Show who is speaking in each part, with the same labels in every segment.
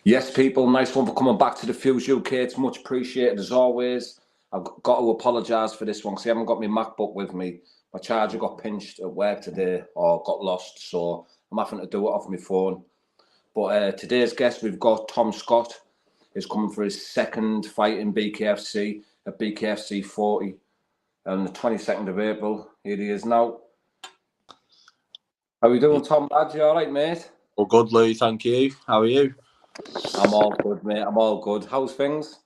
Speaker 1: Yes, people, nice one for coming back to the Fuse UK. It's much appreciated as always. I've got to apologise for this one because I haven't got my MacBook with me. My charger got pinched at work today or got lost, so I'm having to do it off my phone. But today's guest, we've got Tom Scott. He's coming for his second fight in BKFC at BKFC 40 on the 22nd of April. Here he is now. How are you doing, Tom, lad? You all right, mate?
Speaker 2: Well, good, Lou. Thank you. How are you?
Speaker 1: I'm all good, mate. I'm all good. How's things?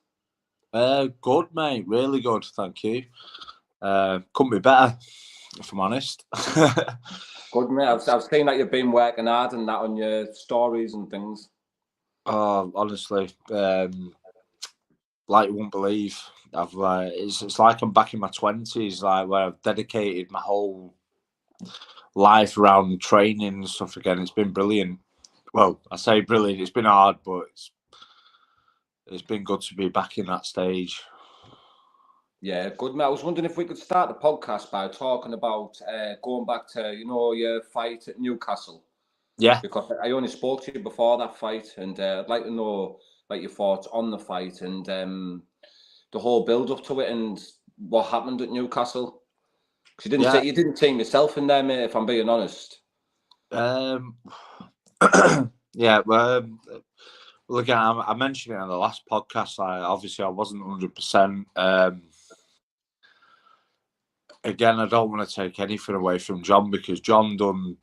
Speaker 2: Good, mate. Really good. Thank you. Couldn't be better, if I'm honest.
Speaker 1: Good, mate. I've seen that you've been working hard and that on your stories and things.
Speaker 2: Oh, honestly, like you won't believe. It's like I'm back in my 20s, like where I've dedicated my whole life around training and stuff again. It's been brilliant. Well, I say brilliant. It's been hard, but it's been good to be back in that stage.
Speaker 1: Yeah, good, mate. I was wondering if we could start the podcast by talking about going back to, your fight at Newcastle.
Speaker 2: Yeah.
Speaker 1: Because I only spoke to you before that fight, and I'd like to know your thoughts on the fight and the whole build up to it and what happened at Newcastle. Because you didn't team yourself in there, mate. If I'm being honest.
Speaker 2: Yeah. Well, again, I mentioned it on the last podcast. Obviously I wasn't 100%. Again, I don't want to take anything away from John because John done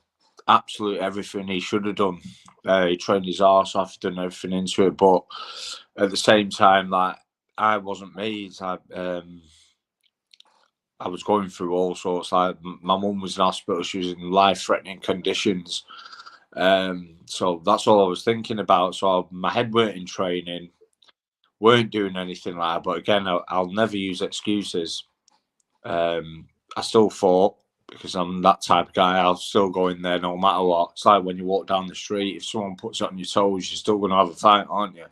Speaker 2: absolutely everything he should have done. He trained his arse off, done everything into it, but at the same time, like I wasn't me. I was going through all sorts. Like my mum was in hospital; she was in life-threatening conditions. So that's all I was thinking about. So my head weren't in training, weren't doing anything like that. But again, I'll never use excuses. I still fought because I'm that type of guy. I'll still go in there no matter what. It's like when you walk down the street, if someone puts it on your toes, you're still going to have a fight, aren't you?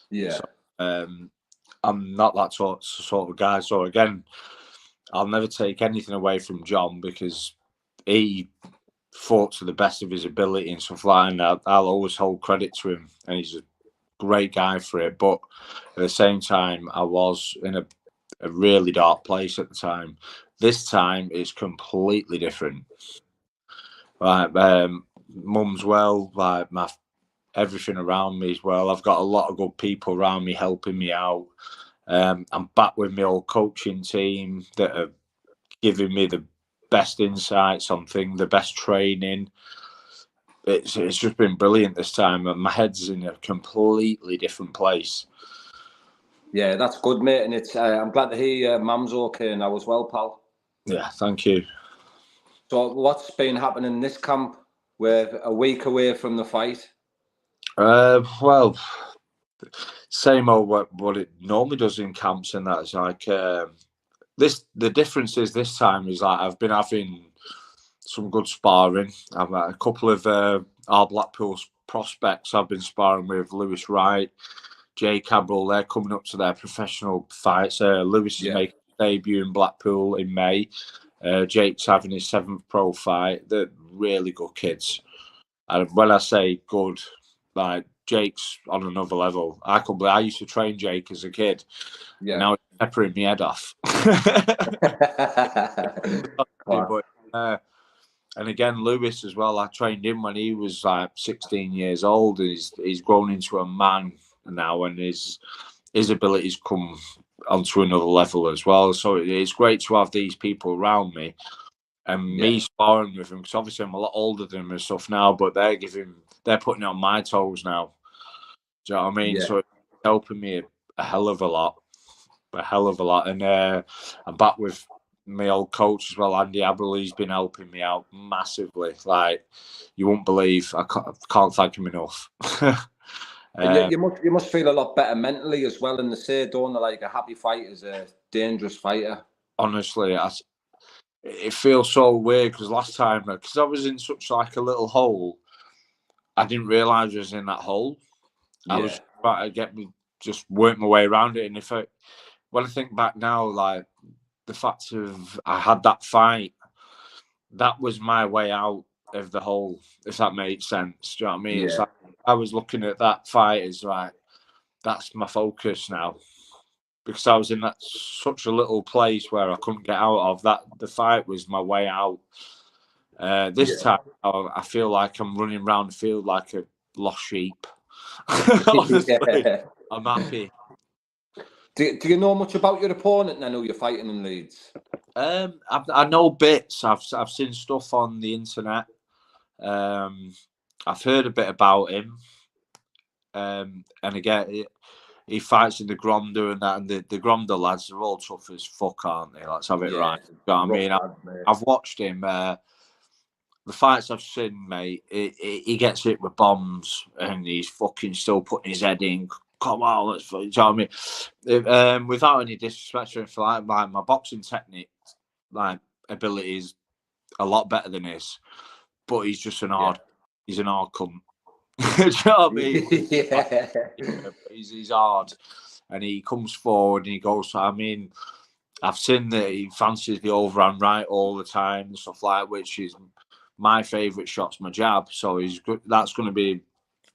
Speaker 1: Yeah.
Speaker 2: So, I'm not that sort of guy. So again, I'll never take anything away from John because he fought to the best of his ability and stuff like that. I'll always hold credit to him, and he's a great guy for it. But at the same time, I was in a really dark place at the time. This time it's completely different. Like mum's well, like everything around me is well. I've got a lot of good people around me helping me out. I'm back with my old coaching team that are giving me the best insights on things, the best training. It's just been brilliant this time. My head's in a completely different place.
Speaker 1: Yeah, that's good, mate. And it's I'm glad to hear Mum's okay now as well, pal.
Speaker 2: Yeah, thank you.
Speaker 1: So what's been happening in this camp? We're a week away from the fight.
Speaker 2: Well, same old what it normally does in camps, and that's like the difference is this time is like I've been having some good sparring. I've had a couple of our Blackpool prospects I've been sparring with, Lewis Wright, Jay Cabral. They're coming up to their professional fights. Lewis is making his debut in Blackpool in May. Jake's having his 7th pro fight. They're really good kids. And when I say good, like Jake's on another level. I used to train Jake as a kid. Yeah. Now he's peppering my head off. And again, Lewis as well. I trained him when he was like 16 years old. He's grown into a man now, and his abilities come onto another level as well. So it's great to have these people around me and me sparring with them, because obviously I'm a lot older than them and stuff now, but they're putting it on my toes now. Do you know what I mean? Yeah. So it's helping me a hell of a lot. And I'm back with my old coach as well, Andy Aberle. He's been helping me out massively. Like, you won't believe. I can't thank him enough.
Speaker 1: You must feel a lot better mentally as well. And they say, don't they, like a happy fighter is a dangerous fighter.
Speaker 2: Honestly, it feels so weird because last time, because I was in such like a little hole, I didn't realise I was in that hole. Yeah. I was trying to just work my way around it. And when I think back now, like the fact of I had that fight, that was my way out of the hole, if that makes sense. Do you know what I mean? Yeah. It's like I was looking at that fight as right. That's my focus now, because I was in that such a little place where I couldn't get out of that. The fight was my way out. This time, I feel like I'm running around the field like a lost sheep. Honestly, I'm happy.
Speaker 1: Do you know much about your opponent then, who you're fighting in Leeds?
Speaker 2: I know bits. I've seen stuff on the internet. I've heard a bit about him. And again, he fights in the Gronda and that, and the Gronda lads are all tough as fuck, aren't they? Let's have it right. You know what I mean? I've watched him. The fights I've seen, mate, he gets hit with bombs and he's fucking still putting his head in. Come on, let's. You know what I mean? Without any disrespect or anything like my boxing technique, like ability is a lot better than his, but he's just he's an hard cunt. Do you know what I mean? He's hard, and he comes forward and he goes. I mean, I've seen that he fancies the overhand right all the time and stuff like that, which is my favourite shot's my jab. So that's going to be.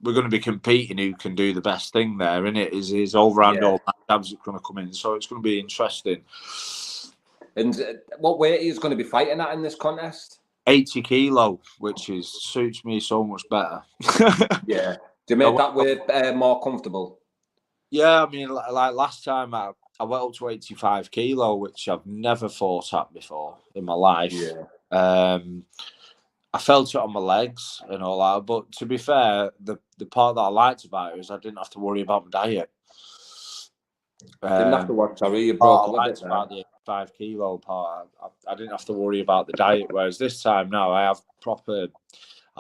Speaker 2: We're going to be competing who can do the best thing there, isn't it? Is his overhand or jabs going to come in? So it's going to be interesting.
Speaker 1: And what weight is going to be fighting at in this contest?
Speaker 2: 80 kilo, which suits me so much better.
Speaker 1: Yeah. Do you make that weight more comfortable?
Speaker 2: Yeah, I mean, like last time I went up to 85 kilo, which I've never fought at before in my life. Yeah. I felt it on my legs and all that, but to be fair, the part that I liked about it was I didn't have to worry about my diet.
Speaker 1: Didn't have to watch. You broke
Speaker 2: I liked about the 85 kilo part. I didn't have to worry about the diet. Whereas this time now, I've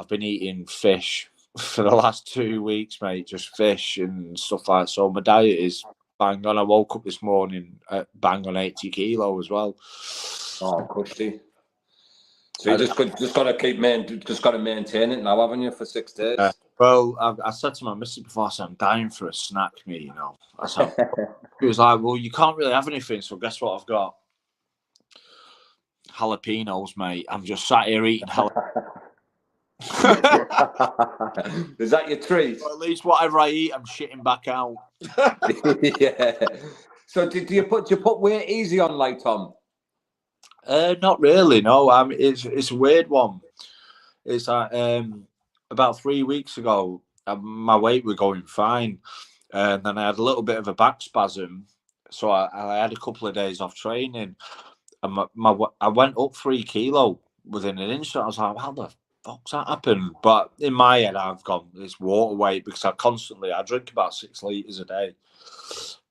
Speaker 2: been eating fish for the last 2 weeks, mate. Just fish and stuff like that. So my diet is bang on. I woke up this morning at bang on 80 kilo as well.
Speaker 1: Oh, cushy. So you just got to maintain it now, haven't you, for 6 days?
Speaker 2: Well, I said to my missus before, I said, I'm dying for a snack, me, you know. I said, he was like, well, you can't really have anything, so guess what I've got? Jalapenos, mate. I'm just sat here eating jalapenos.
Speaker 1: Is that your treat?
Speaker 2: Well, at least whatever I eat, I'm shitting back out.
Speaker 1: Yeah. So do you put weight easy on, like Tom?
Speaker 2: Not really, no. It's a weird one. It's about 3 weeks ago, my weight was going fine, and then I had a little bit of a back spasm, so I had a couple of days off training, and I went up 3 kilo within an instant. I was like, how the fuck's that happened? But in my head, I've gone this water weight because I drink about 6 litres a day.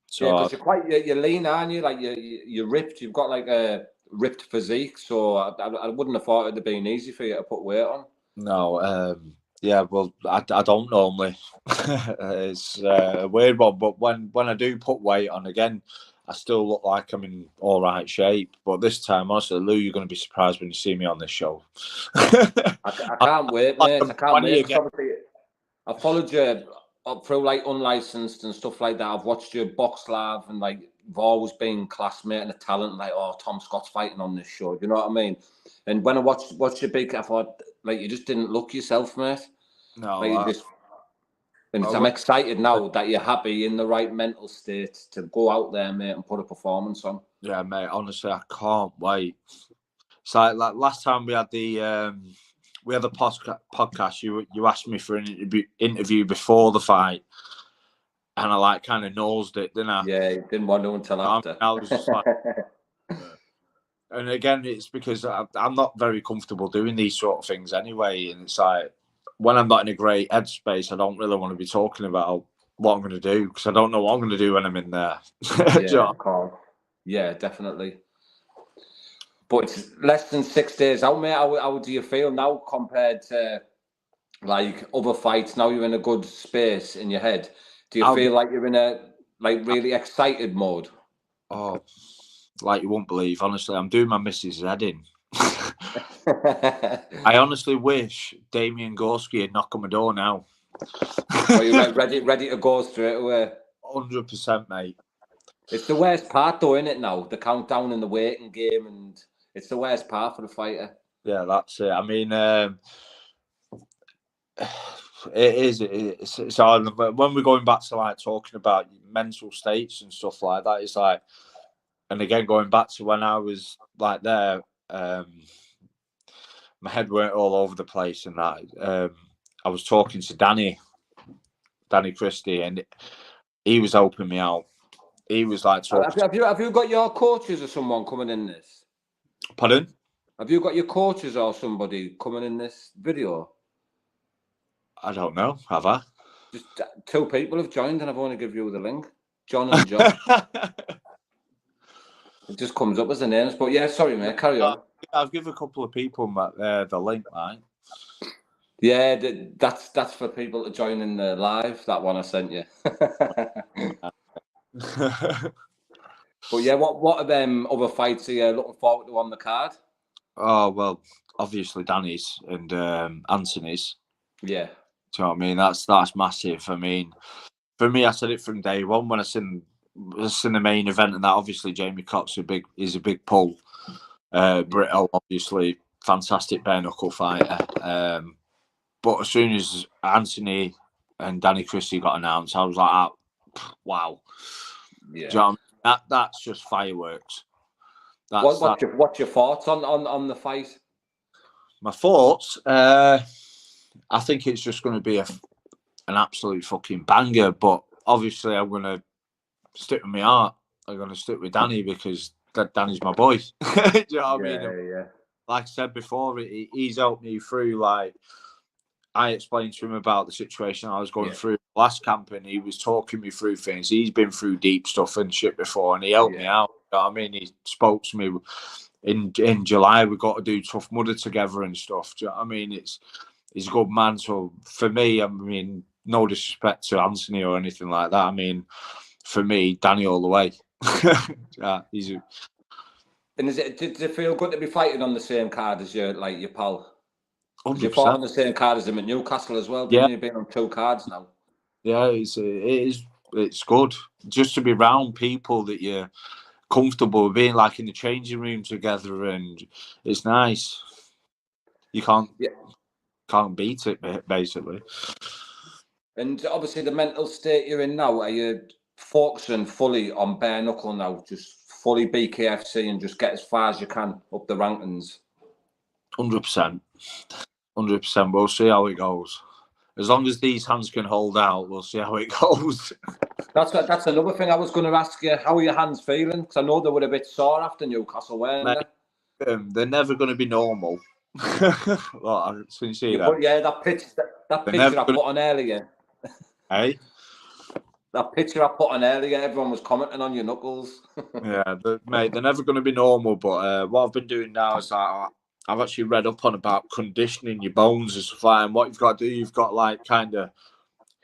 Speaker 2: So
Speaker 1: yeah, because you're lean, aren't you? Like you're ripped. You've got like a ripped physique, so I wouldn't have thought it'd have been easy for you to put weight on.
Speaker 2: No, yeah, well, I don't normally. It's a weird one, but when I do put weight on again, I still look like I'm in all right shape. But this time, honestly, Lou, you're going to be surprised when you see me on this show.
Speaker 1: I can't wait, mate. I can't wait. Obviously, I followed you up through like unlicensed and stuff like that. I've watched your box live and like you've always been classmate and a talent. Like, oh, Tom Scott's fighting on this show. Do you know what I mean? And when I watched your big, I thought like you just didn't look yourself, mate.
Speaker 2: No,
Speaker 1: like I'm excited now that you're happy in the right mental state to go out there, mate, and put a performance on.
Speaker 2: Yeah, mate. Honestly, I can't wait. It's like last time we had the podcast. You asked me for an interview before the fight, and I like kind of nosed it, didn't I?
Speaker 1: Yeah, you didn't want to until after.
Speaker 2: I was just like, and again, it's because I'm not very comfortable doing these sort of things anyway, and it's like when I'm not in a great headspace, I don't really want to be talking about what I'm going to do because I don't know what I'm going to do when I'm in there.
Speaker 1: Yeah, definitely. But it's less than 6 days out, mate. How do you feel now compared to like other fights? Now you're in a good space in your head. Do you feel like you're in a like really excited mode?
Speaker 2: Oh, like you won't believe. Honestly, I'm doing my missus' head in. I honestly wish Damien Gorski had knocked on my door now.
Speaker 1: Are you ready to go straight away?
Speaker 2: 100%, mate.
Speaker 1: It's the worst part, though, isn't it? Now the countdown and the waiting game, and it's the worst part for the fighter.
Speaker 2: Yeah, that's it. I mean, It is. It's hard. But when we're going back to like talking about mental states and stuff like that, it's like, and again going back to when I was like there, my head went all over the place, and that I was talking to Danny Christie, and he was helping me out. He was like talking.
Speaker 1: Have you got your coaches or someone coming in this?
Speaker 2: Pardon?
Speaker 1: Have you got your coaches or somebody coming in this video?
Speaker 2: I don't know. Have I?
Speaker 1: Just 2 people have joined, and I've only given you the link. John and John. It just comes up as the names, but yeah, sorry, mate. Carry on.
Speaker 2: I've given a couple of people the link, right?
Speaker 1: Yeah, that's for people to join in the live. That one I sent you. But yeah, what other fights are you looking forward to on the card?
Speaker 2: Oh well, obviously Danny's and Anthony's.
Speaker 1: Yeah.
Speaker 2: Do you know what I mean? That's massive. I mean, for me, I said it from day one when I seen the main event, and that obviously Jamie Cox is a big pull. Brittle, obviously, fantastic bare knuckle fighter. But as soon as Anthony and Danny Christie got announced, I was like, wow. Yeah. Do you know what I mean? That's just fireworks.
Speaker 1: What's your thoughts on the fight?
Speaker 2: My thoughts, I think it's just going to be an absolute fucking banger. But obviously, I'm going to stick with my heart. I'm going to stick with Danny because Danny's my boy. Do you know what I mean?
Speaker 1: Yeah.
Speaker 2: Like I said before, he's helped me through. Like I explained to him about the situation I was going through last camp, and he was talking me through things. He's been through deep stuff and shit before, and he helped me out. You know what I mean? He spoke to me in July. We got to do Tough Mudder together and stuff. Do you know what I mean? He's a good man. So for me, I mean, no disrespect to Anthony or anything like that. I mean, for me, Danny all the way.
Speaker 1: And does it feel good to be fighting on the same card as your pal?
Speaker 2: 100%.
Speaker 1: You fought on the same card as him at Newcastle as well, didn't you? You've been on 2 cards now.
Speaker 2: Yeah, it's good just to be around people that you're comfortable with, being like in the changing room together, and it's nice. You can't beat it, basically.
Speaker 1: And obviously, the mental state you're in now, are you focusing fully on bare knuckle now, just fully BKFC and just get as far as you can up the rankings?
Speaker 2: 100%. 100%. We'll see how it goes. As long as these hands can hold out, we'll see how it goes. That's
Speaker 1: another thing I was going to ask you. How are your hands feeling? Because I know they were a bit sore after Newcastle, weren't they?
Speaker 2: They're never going to be normal. Well, so you see that?
Speaker 1: That picture I put on earlier.
Speaker 2: Hey?
Speaker 1: That picture I put on earlier, everyone was commenting on your knuckles.
Speaker 2: Yeah, mate, they're never going to be normal. But what I've been doing now is I've actually read up on about conditioning your bones and stuff like that. And what you've got to do, you've got like kind of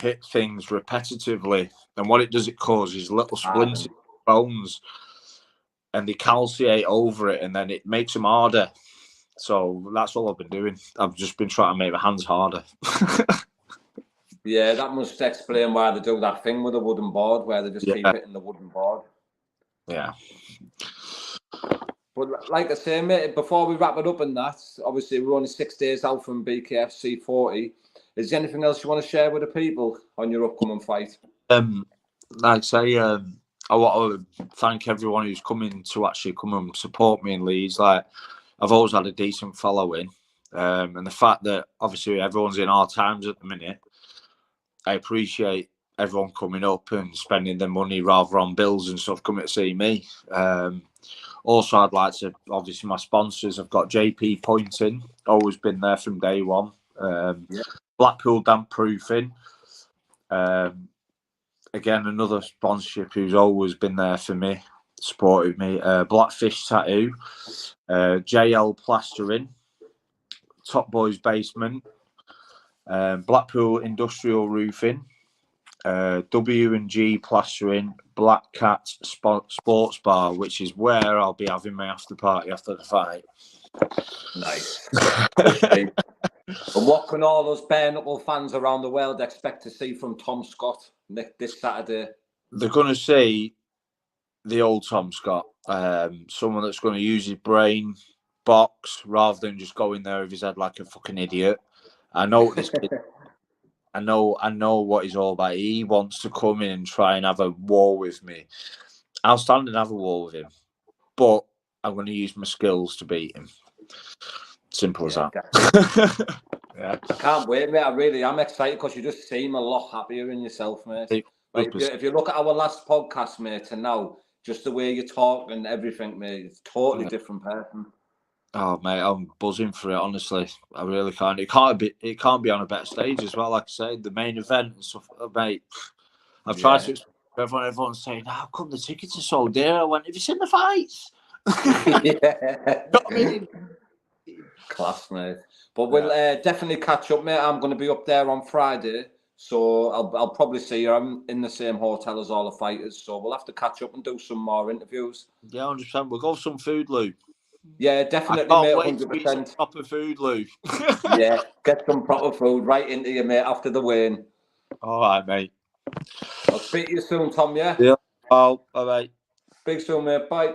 Speaker 2: hit things repetitively. And what it does, it causes little splinters in bones. And they calciate over it, and then it makes them harder. So that's all I've been doing. I've just been trying to make my hands harder.
Speaker 1: Yeah, that must explain why they do that thing with the wooden board, where they just keep hitting the wooden board.
Speaker 2: Yeah.
Speaker 1: But like I say, mate, before we wrap it up and that, obviously we're only 6 days out from BKFC 40. Is there anything else you want to share with the people on your upcoming fight?
Speaker 2: Like I say, I want to thank everyone who's coming to actually come and support me in Leeds. Like, I've always had a decent following. And the fact that obviously everyone's in hard times at the minute, I appreciate everyone coming up and spending their money rather on bills and stuff, coming to see me. Also, I'd like to, obviously, my sponsors, I've got JP Pointing, always been there from day one. Blackpool Damp Proofing. Again, another sponsorship who's always been there for me, supported me. Blackfish Tattoo, JL Plastering, Top Boys Basement, Blackpool Industrial Roofing, W&G Plastering, Black Cat Sports Bar, which is where I'll be having my after party after the fight.
Speaker 1: Nice. And what can all those bare knuckle fans around the world expect to see from Tom Scott this Saturday?
Speaker 2: They're going to see the old Tom Scott, someone that's going to use his brain, box, rather than just go in there with his head like a fucking idiot. I know what this kid. I know what he's all about. He wants to come in and try and have a war with me. I'll stand and have a war with him, but I'm going to use my skills to beat him. Simple as that.
Speaker 1: Yeah. I can't wait, mate. I really am excited because you just seem a lot happier in yourself, mate. Like, if you look at our last podcast, mate, and now, just the way you talk and everything, mate, it's a totally different person.
Speaker 2: Oh, mate, I'm buzzing for it. Honestly, I really can't. It can't be on a better stage as well. Like I say, the main event and stuff, mate. I've tried to explain to everyone. Everyone's saying, "How come the tickets are so dear?" I went, "Have you seen the fights?"
Speaker 1: Yeah.
Speaker 2: Got me.
Speaker 1: Class, mate. But we'll definitely catch up, mate. I'm going to be up there on Friday, so I'll probably see you. I'm in the same hotel as all the fighters, so we'll have to catch up and do some more interviews.
Speaker 2: Yeah, 100%. We'll go for some food, Lou.
Speaker 1: Yeah, definitely,
Speaker 2: I can't
Speaker 1: mate.
Speaker 2: wait
Speaker 1: 100%.
Speaker 2: to eat some proper food, Lou.
Speaker 1: Yeah, get some proper food right into you, mate, after the win.
Speaker 2: All right, mate.
Speaker 1: I'll speak to you soon, Tom. Yeah.
Speaker 2: Yeah. Bye, bye.
Speaker 1: Speak soon, mate. Bye.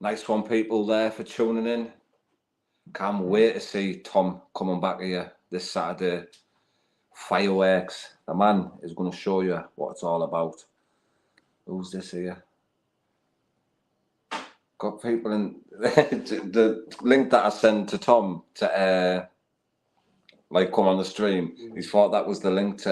Speaker 1: Nice one, people, there for tuning in. Can't wait to see Tom coming back here this Saturday. Fireworks. The man is going to show you what it's all about. Who's this here? Got people in the link that I sent to Tom to come on the stream. He thought that was the link to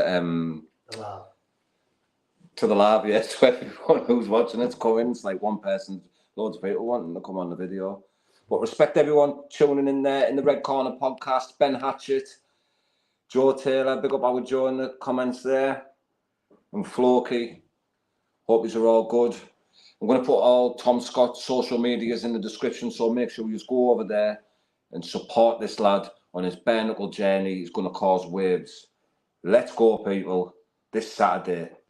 Speaker 1: the live. Yes, to everyone who's watching it's coming. It's like one person, loads of people wanting to come on the video. But respect everyone tuning in there in the Red Corner podcast. Ben Hatchett, Joe Taylor, big up our Joe in the comments there, and Floki. Hope yous are all good. I'm going to put all Tom Scott's social medias in the description, so make sure you just go over there and support this lad on his bare knuckle journey. He's going to cause waves. Let's go, people, this Saturday.